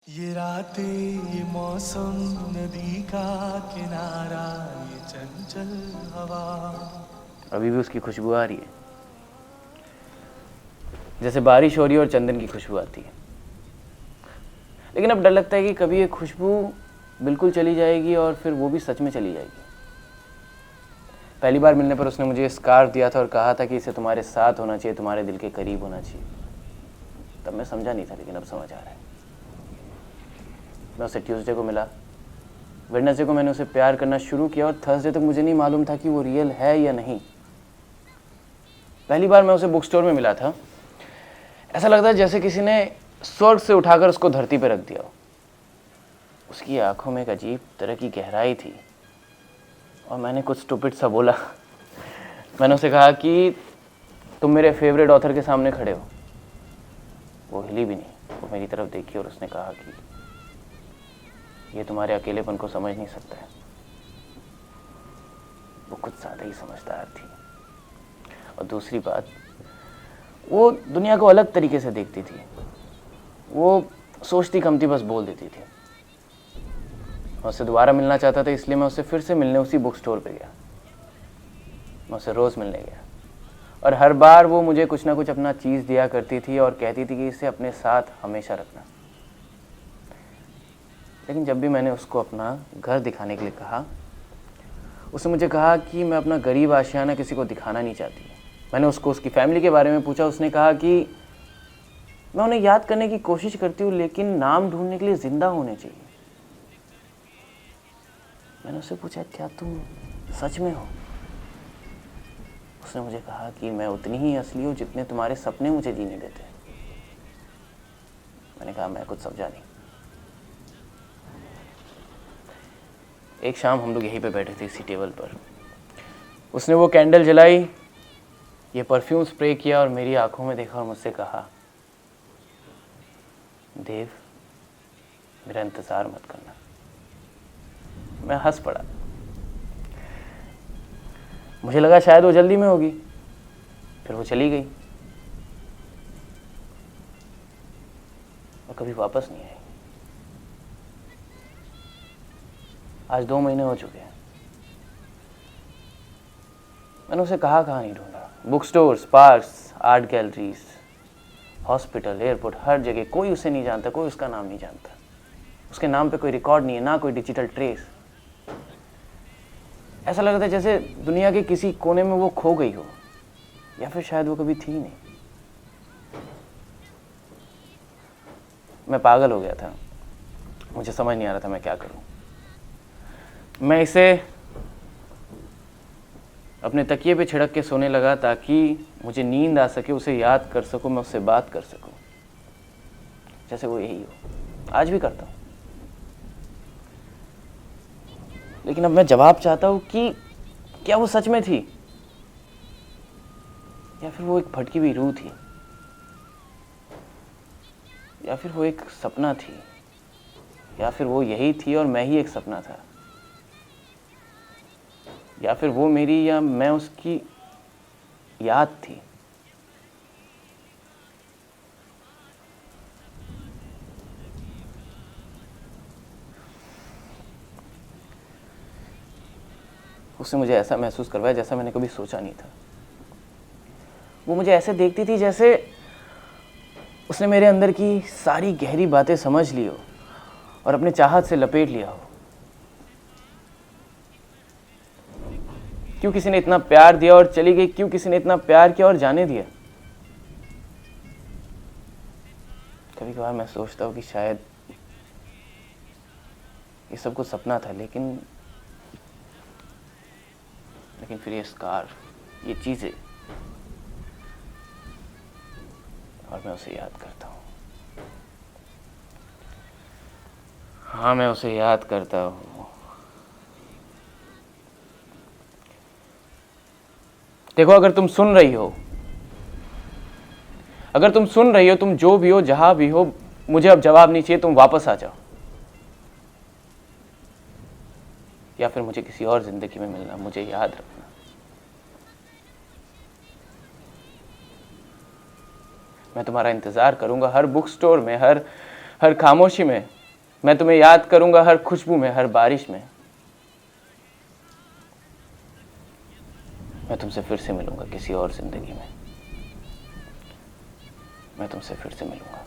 ये रातें ये मौसम नदी का किनारा ये चंचल हवा। अभी भी उसकी खुशबू आ रही है, जैसे बारिश हो रही है और चंदन की खुशबू आती है। लेकिन अब डर लगता है कि कभी ये खुशबू बिल्कुल चली जाएगी और फिर वो भी सच में चली जाएगी। पहली बार मिलने पर उसने मुझे स्कार्फ दिया था और कहा था कि इसे तुम्हारे साथ होना चाहिए, तुम्हारे दिल के करीब होना चाहिए। तब मैं समझा नहीं था, लेकिन अब समझ आ रहा है। मैं उसे ट्यूसडे को मिला, वेडनेसडे को मैंने उसे प्यार करना शुरू किया और थर्सडे तक मुझे नहीं मालूम था कि वो रियल है या नहीं। पहली बार मैं उसे बुक स्टोर में मिला था। ऐसा लगता है जैसे किसी ने स्वर्ग से उठाकर उसको धरती पर रख दिया हो। उसकी आंखों में एक अजीब तरह की गहराई थी और मैंने कुछ स्टूपिड सा बोला। मैंने उसे कहा कि तुम मेरे फेवरेट ऑथर के सामने खड़े हो। वो हिली भी नहीं, वो मेरी तरफ देखी और उसने कहा कि ये तुम्हारे अकेलेपन को समझ नहीं सकता है। वो कुछ ज़्यादा ही समझदार थी। और दूसरी बात, वो दुनिया को अलग तरीके से देखती थी। वो सोचती कम थी, बस बोल देती थी। मैं उससे दोबारा मिलना चाहता था, इसलिए मैं उससे फिर से मिलने उसी बुक स्टोर पे गया। मैं उससे रोज़ मिलने गया और हर बार वो मुझे कुछ ना कुछ अपना चीज़ दिया करती थी और कहती थी कि इसे अपने साथ हमेशा रखना। लेकिन जब भी मैंने उसको अपना घर दिखाने के लिए कहा, उसने मुझे कहा कि मैं अपना गरीब आशियाना किसी को दिखाना नहीं चाहती। मैंने उसको उसकी फैमिली के बारे में पूछा। उसने कहा कि मैं उन्हें याद करने की कोशिश करती हूँ, लेकिन नाम ढूंढने के लिए जिंदा होने चाहिए। मैंने उससे पूछा, क्या तुम सच में हो? उसने मुझे कहा कि मैं उतनी ही असली हूँ जितने तुम्हारे सपने मुझे जीने देते। मैंने कहा, मैं कुछ समझा नहीं। एक शाम हम लोग यहीं पे बैठे थे इसी टेबल पर। उसने वो कैंडल जलाई, ये परफ्यूम स्प्रे किया और मेरी आंखों में देखा और मुझसे कहा, देव, मेरा इंतज़ार मत करना। मैं हंस पड़ा। मुझे लगा शायद वो जल्दी में होगी। फिर वो चली गई और कभी वापस नहीं आई। आज 2 महीने हो चुके हैं। मैंने उसे कहाँ नहीं ढूंढा। Book stores, parks, art galleries, hospital, airport, हर जगह। कोई उसे नहीं जानता, कोई उसका नाम नहीं जानता। उसके नाम पे कोई रिकॉर्ड नहीं है, ना कोई डिजिटल ट्रेस। ऐसा लग रहा था जैसे दुनिया के किसी कोने में वो खो गई हो, या फिर शायद वो कभी थी नहीं। मैं पागल हो गया था। मुझे समझ नहीं आ रहा था मैं क्या करूं। मैं इसे अपने तकिए पे छिड़क के सोने लगा ताकि मुझे नींद आ सके, उसे याद कर सकूं, मैं उससे बात कर सकूं जैसे वो यही हो। आज भी करता हूं, लेकिन अब मैं जवाब चाहता हूं कि क्या वो सच में थी, या फिर वो एक भटकी हुई रूह थी, या फिर वो एक सपना थी, या फिर वो यही थी और मैं ही एक सपना था, या फिर वो मेरी या मैं उसकी याद थी। उसने मुझे ऐसा महसूस करवाया जैसा मैंने कभी सोचा नहीं था। वो मुझे ऐसे देखती थी जैसे उसने मेरे अंदर की सारी गहरी बातें समझ ली हो और अपने चाहत से लपेट लिया हो। क्यों किसी ने इतना प्यार दिया और चली गई? क्यों किसी ने इतना प्यार किया और जाने दिया? कभी कभार मैं सोचता हूँ कि शायद ये सब कुछ सपना था, लेकिन फिर ये स्कार, ये चीजें, और मैं उसे याद करता हूँ। हाँ, मैं उसे याद करता हूँ। देखो, अगर तुम सुन रही हो, तुम जो भी हो, जहां भी हो, मुझे अब जवाब नहीं चाहिए। तुम वापस आ जाओ, या फिर मुझे किसी और जिंदगी में मिलना। मुझे याद रखना, मैं तुम्हारा इंतजार करूंगा हर बुक स्टोर में, हर हर खामोशी में मैं तुम्हें याद करूंगा, हर खुशबू में, हर बारिश में। मैं तुमसे फिर से मिलूंगा किसी और जिंदगी में, मैं तुमसे फिर से मिलूंगा।